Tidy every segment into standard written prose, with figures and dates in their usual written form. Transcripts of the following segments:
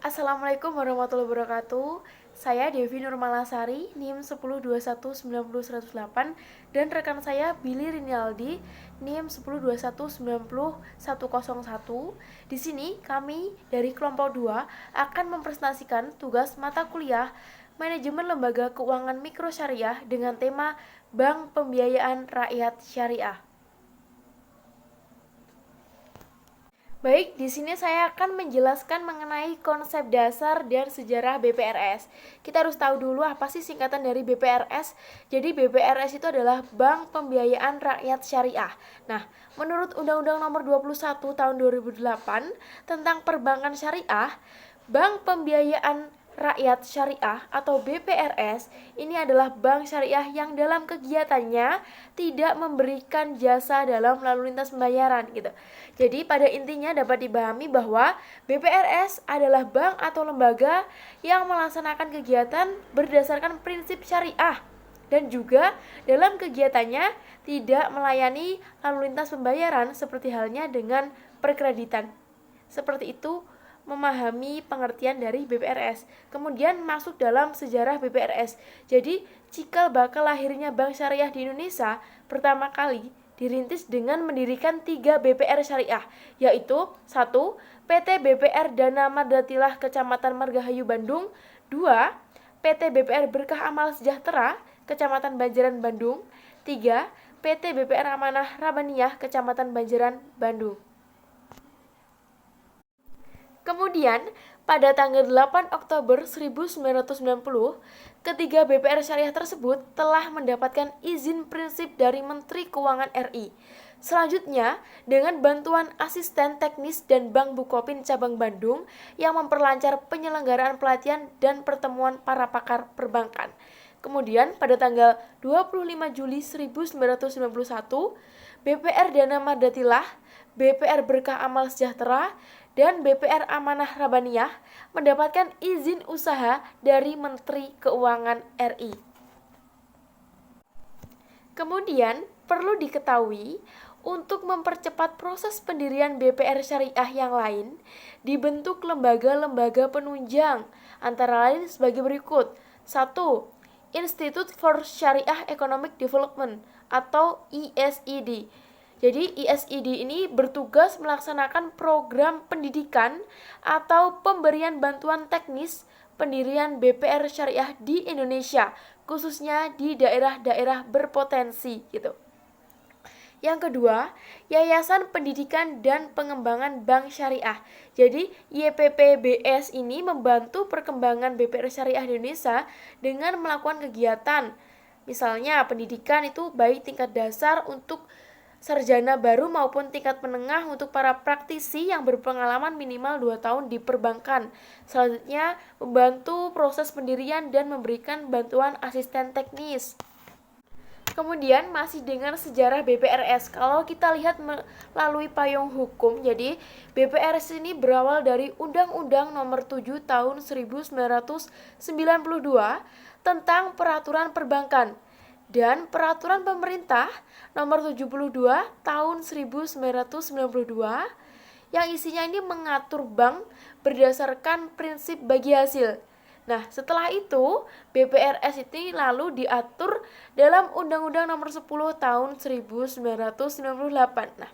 Assalamualaikum warahmatullahi wabarakatuh. Saya Devi Nurmalasari, NIM 102190-108, dan rekan saya Billy Rinaldi, NIM 102190-101. Di sini kami dari kelompok 2 akan mempresentasikan tugas mata kuliah Manajemen Lembaga Keuangan Mikro Syariah dengan tema Bank Pembiayaan Rakyat Syariah. Baik, di sini saya akan menjelaskan mengenai konsep dasar dan sejarah BPRS. Kita harus tahu dulu apa sih singkatan dari BPRS. Jadi BPRS itu adalah Bank Pembiayaan Rakyat Syariah. Nah, menurut Undang-Undang Nomor 21 Tahun 2008 tentang Perbankan Syariah, Bank Pembiayaan Rakyat Syariah atau BPRS ini adalah bank syariah yang dalam kegiatannya tidak memberikan jasa dalam lalu lintas pembayaran gitu. Jadi pada intinya dapat dipahami bahwa BPRS adalah bank atau lembaga yang melaksanakan kegiatan berdasarkan prinsip syariah dan juga dalam kegiatannya tidak melayani lalu lintas pembayaran seperti halnya dengan perkreditan. Seperti itu memahami pengertian dari BPRS. Kemudian masuk dalam sejarah BPRS. Jadi, cikal bakal lahirnya Bank Syariah di Indonesia pertama kali dirintis dengan mendirikan 3 BPR Syariah, yaitu 1. PT BPR Dana Mardatilah Kecamatan Margahayu Bandung, 2. PT BPR Berkah Amal Sejahtera Kecamatan Banjaran Bandung, 3. PT BPR Amanah Rabaniyah Kecamatan Banjaran Bandung. Kemudian, pada tanggal 8 Oktober 1990, ketiga BPR Syariah tersebut telah mendapatkan izin prinsip dari Menteri Keuangan RI. Selanjutnya, dengan bantuan asisten teknis dan Bank Bukopin Cabang Bandung yang memperlancar penyelenggaraan pelatihan dan pertemuan para pakar perbankan. Kemudian, pada tanggal 25 Juli 1991, BPR Dana Mardatilah, BPR Berkah Amal Sejahtera, dan BPR Amanah Rabaniyah mendapatkan izin usaha dari Menteri Keuangan RI. Kemudian, perlu diketahui, untuk mempercepat proses pendirian BPR Syariah yang lain, dibentuk lembaga-lembaga penunjang, antara lain sebagai berikut. 1. Institute for Syariah Economic Development atau ISED. Jadi ISED ini bertugas melaksanakan program pendidikan atau pemberian bantuan teknis pendirian BPR Syariah di Indonesia, khususnya di daerah-daerah berpotensi gitu. Yang kedua, Yayasan Pendidikan dan Pengembangan Bank Syariah. Jadi, YPPBS ini membantu perkembangan BPR Syariah di Indonesia dengan melakukan kegiatan. Misalnya, pendidikan itu baik tingkat dasar untuk sarjana baru maupun tingkat menengah untuk para praktisi yang berpengalaman minimal 2 tahun di perbankan. Selanjutnya, membantu proses pendirian dan memberikan bantuan asisten teknis. Kemudian masih dengan sejarah BPRS, kalau kita lihat melalui payung hukum, jadi BPRS ini berawal dari Undang-Undang Nomor 7 Tahun 1992 tentang Peraturan Perbankan dan Peraturan Pemerintah Nomor 72 Tahun 1992 yang isinya ini mengatur bank berdasarkan prinsip bagi hasil. Nah, setelah itu, BPRS ini lalu diatur dalam Undang-Undang Nomor 10 Tahun 1998. Nah,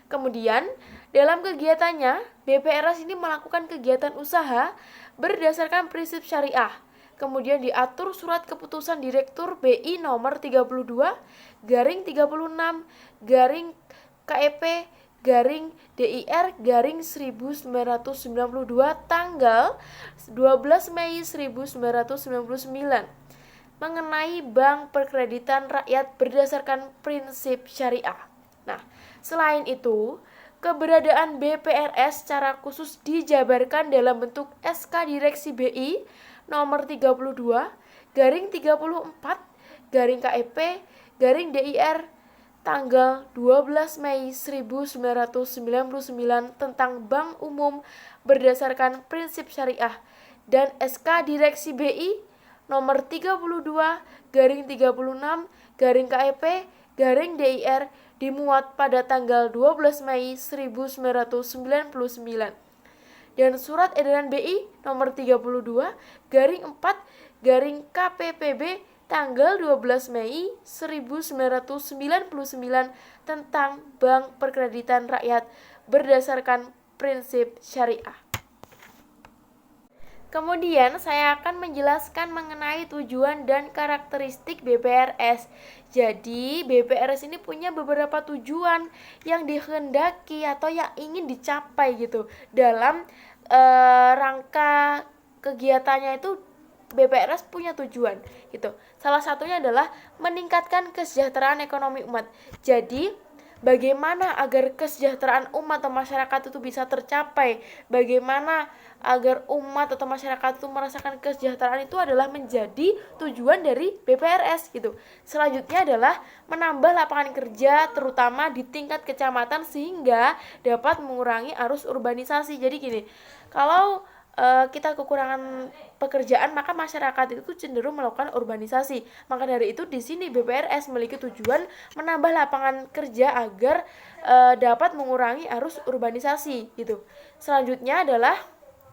kemudian dalam kegiatannya, BPRS ini melakukan kegiatan usaha berdasarkan prinsip syariah. Kemudian diatur surat keputusan Direktur BI nomor 32 garing 36 garing KEP garing DIR garing 1992 tanggal 12 Mei 1999 mengenai bank perkreditan rakyat berdasarkan prinsip syariah. Nah, selain itu, keberadaan BPRS secara khusus dijabarkan dalam bentuk SK Direksi BI nomor 32 garing 34 garing KEP garing DIR tanggal 12 Mei 1999 tentang Bank Umum berdasarkan prinsip syariah dan SK Direksi BI nomor 32 garing 36 garing KEP garing DIR dimuat pada tanggal 12 Mei 1999. dan Surat Edaran BI nomor 32 garing 4 garing KPPB tanggal 12 Mei 1999 tentang Bank Perkreditan Rakyat berdasarkan prinsip syariah. Kemudian saya akan menjelaskan mengenai tujuan dan karakteristik BPRS. Jadi BPRS ini punya beberapa tujuan yang dikehendaki atau yang ingin dicapai gitu dalam rangka kegiatannya itu. BPRS punya tujuan gitu. Salah satunya adalah meningkatkan kesejahteraan ekonomi umat. Jadi bagaimana agar kesejahteraan umat atau masyarakat itu bisa tercapai, bagaimana agar umat atau masyarakat itu merasakan kesejahteraan itu adalah menjadi tujuan dari BPRS gitu. Selanjutnya adalah menambah lapangan kerja terutama di tingkat kecamatan sehingga dapat mengurangi arus urbanisasi. Jadi gini, kalau kita kekurangan pekerjaan maka masyarakat itu cenderung melakukan urbanisasi. Maka dari itu di sini BPRS memiliki tujuan menambah lapangan kerja agar dapat mengurangi arus urbanisasi gitu. Selanjutnya adalah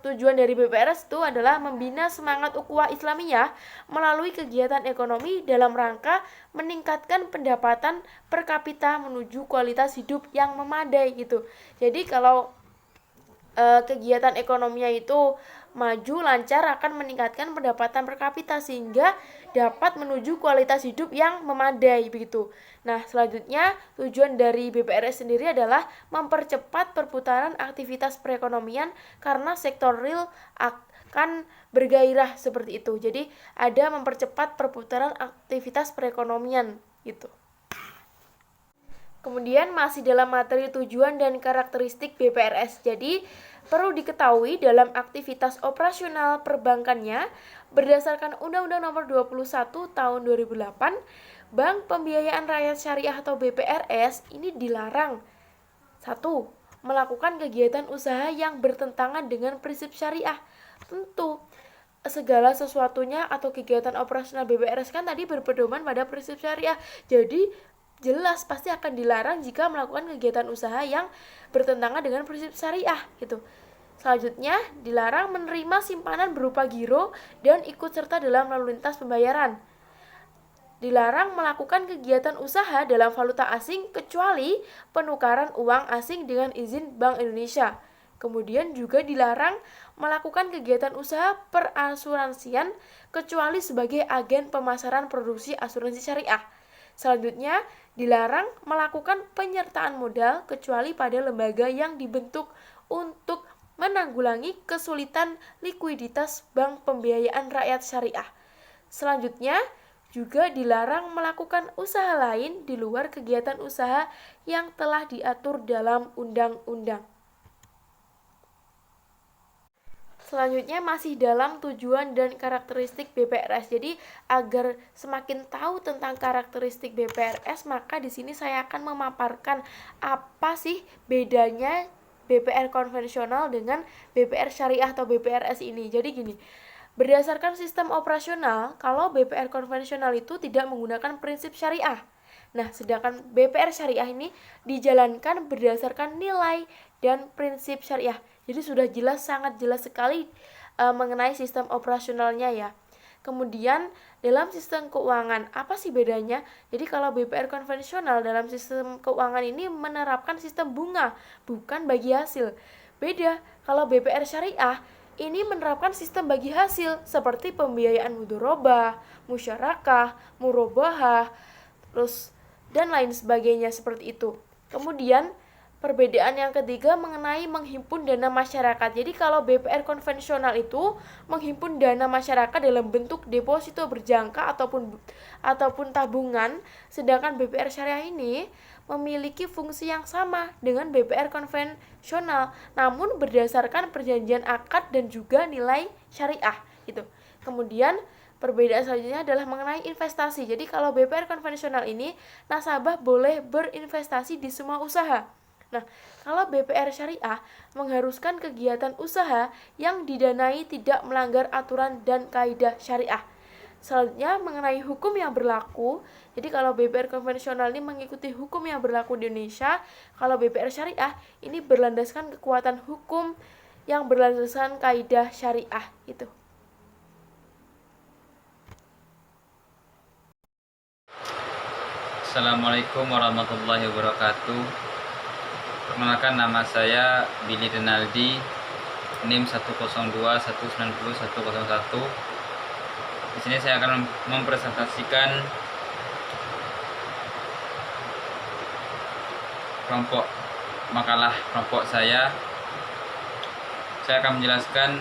tujuan dari BPRS itu adalah membina semangat ukhuwah Islamiyah melalui kegiatan ekonomi dalam rangka meningkatkan pendapatan per kapita menuju kualitas hidup yang memadai gitu. Jadi kalau kegiatan ekonominya itu maju lancar akan meningkatkan pendapatan per kapita sehingga dapat menuju kualitas hidup yang memadai begitu. Nah, selanjutnya tujuan dari BPRS sendiri adalah mempercepat perputaran aktivitas perekonomian karena sektor real akan bergairah seperti itu. Jadi, ada mempercepat perputaran aktivitas perekonomian gitu. Kemudian masih dalam materi tujuan dan karakteristik BPRS. Jadi, perlu diketahui dalam aktivitas operasional perbankannya berdasarkan Undang-Undang Nomor 21 Tahun 2008, Bank Pembiayaan Rakyat Syariah atau BPRS ini dilarang 1. Melakukan kegiatan usaha yang bertentangan dengan prinsip syariah. Tentu segala sesuatunya atau kegiatan operasional BPRS kan tadi berpedoman pada prinsip syariah. Jadi jelas pasti akan dilarang jika melakukan kegiatan usaha yang bertentangan dengan prinsip syariah gitu. Selanjutnya, dilarang menerima simpanan berupa giro dan ikut serta dalam lalu lintas pembayaran. Dilarang melakukan kegiatan usaha dalam valuta asing kecuali penukaran uang asing dengan izin Bank Indonesia. Kemudian juga dilarang melakukan kegiatan usaha perasuransian kecuali sebagai agen pemasaran produksi asuransi syariah. Selanjutnya, dilarang melakukan penyertaan modal kecuali pada lembaga yang dibentuk untuk menanggulangi kesulitan likuiditas Bank Pembiayaan Rakyat Syariah. Selanjutnya, juga dilarang melakukan usaha lain di luar kegiatan usaha yang telah diatur dalam undang-undang. Selanjutnya masih dalam tujuan dan karakteristik BPRS. Jadi agar semakin tahu tentang karakteristik BPRS, maka di sini saya akan memaparkan apa sih bedanya BPR konvensional dengan BPR syariah atau BPRS ini. Jadi gini, berdasarkan sistem operasional, kalau BPR konvensional itu tidak menggunakan prinsip syariah. Nah, sedangkan BPR syariah ini dijalankan berdasarkan nilai dan prinsip syariah. Jadi sudah jelas, sangat jelas sekali mengenai sistem operasionalnya ya. Kemudian dalam sistem keuangan, apa sih bedanya? Jadi kalau BPR konvensional dalam sistem keuangan ini menerapkan sistem bunga, bukan bagi hasil. Beda, kalau BPR syariah ini menerapkan sistem bagi hasil seperti pembiayaan mudharabah, musyarakah, murabahah, terus dan lain sebagainya seperti itu. Kemudian perbedaan yang ketiga mengenai menghimpun dana masyarakat. Jadi kalau BPR konvensional itu menghimpun dana masyarakat dalam bentuk deposito berjangka ataupun tabungan, sedangkan BPR syariah ini memiliki fungsi yang sama dengan BPR konvensional, namun berdasarkan perjanjian akad dan juga nilai syariah gitu. Kemudian perbedaan selanjutnya adalah mengenai investasi. Jadi kalau BPR konvensional ini nasabah boleh berinvestasi di semua usaha. Nah, kalau BPR syariah mengharuskan kegiatan usaha yang didanai tidak melanggar aturan dan kaidah syariah. Selanjutnya mengenai hukum yang berlaku. Jadi kalau BPR konvensional ini mengikuti hukum yang berlaku di Indonesia, kalau BPR syariah ini berlandaskan kekuatan hukum yang berlandaskan kaidah syariah itu. Assalamualaikum warahmatullahi wabarakatuh. Perkenalkan, nama saya Billy Renaldi, NIM 102190101. Di sini saya akan mempresentasikan makalah kelompok saya. Saya akan menjelaskan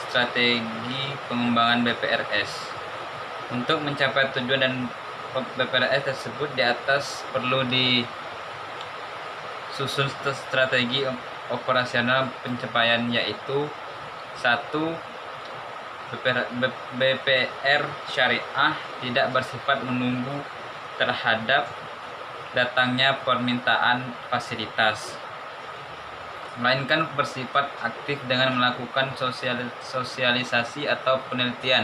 strategi pengembangan BPRS. Untuk mencapai tujuan dan BPRS tersebut, di atas perlu disusun strategi operasional pencapaian, yaitu 1. BPR syariah tidak bersifat menunggu terhadap datangnya permintaan fasilitas, melainkan bersifat aktif dengan melakukan sosialisasi atau penelitian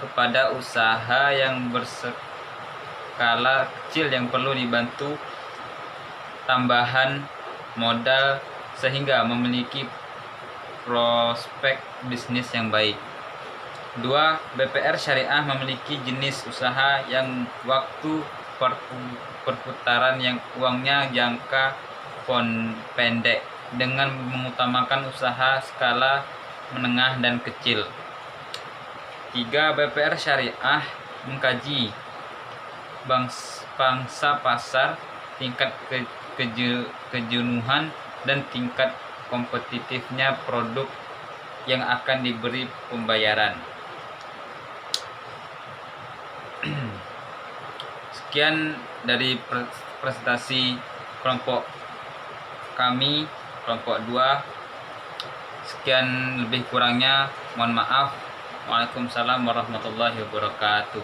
kepada usaha yang berskala kecil yang perlu dibantu tambahan modal sehingga memiliki prospek bisnis yang baik. 2. BPR syariah memiliki jenis usaha yang waktu perputaran yang uangnya jangka pendek dengan mengutamakan usaha skala menengah dan kecil. 3. BPR syariah mengkaji pangsa pasar, tingkat kejenuhan, dan tingkat kompetitifnya produk yang akan diberi pembayaran. Sekian dari presentasi kelompok kami, kelompok 2. Sekian, lebih kurangnya mohon maaf. Waalaikumsalam warahmatullahi wabarakatuh.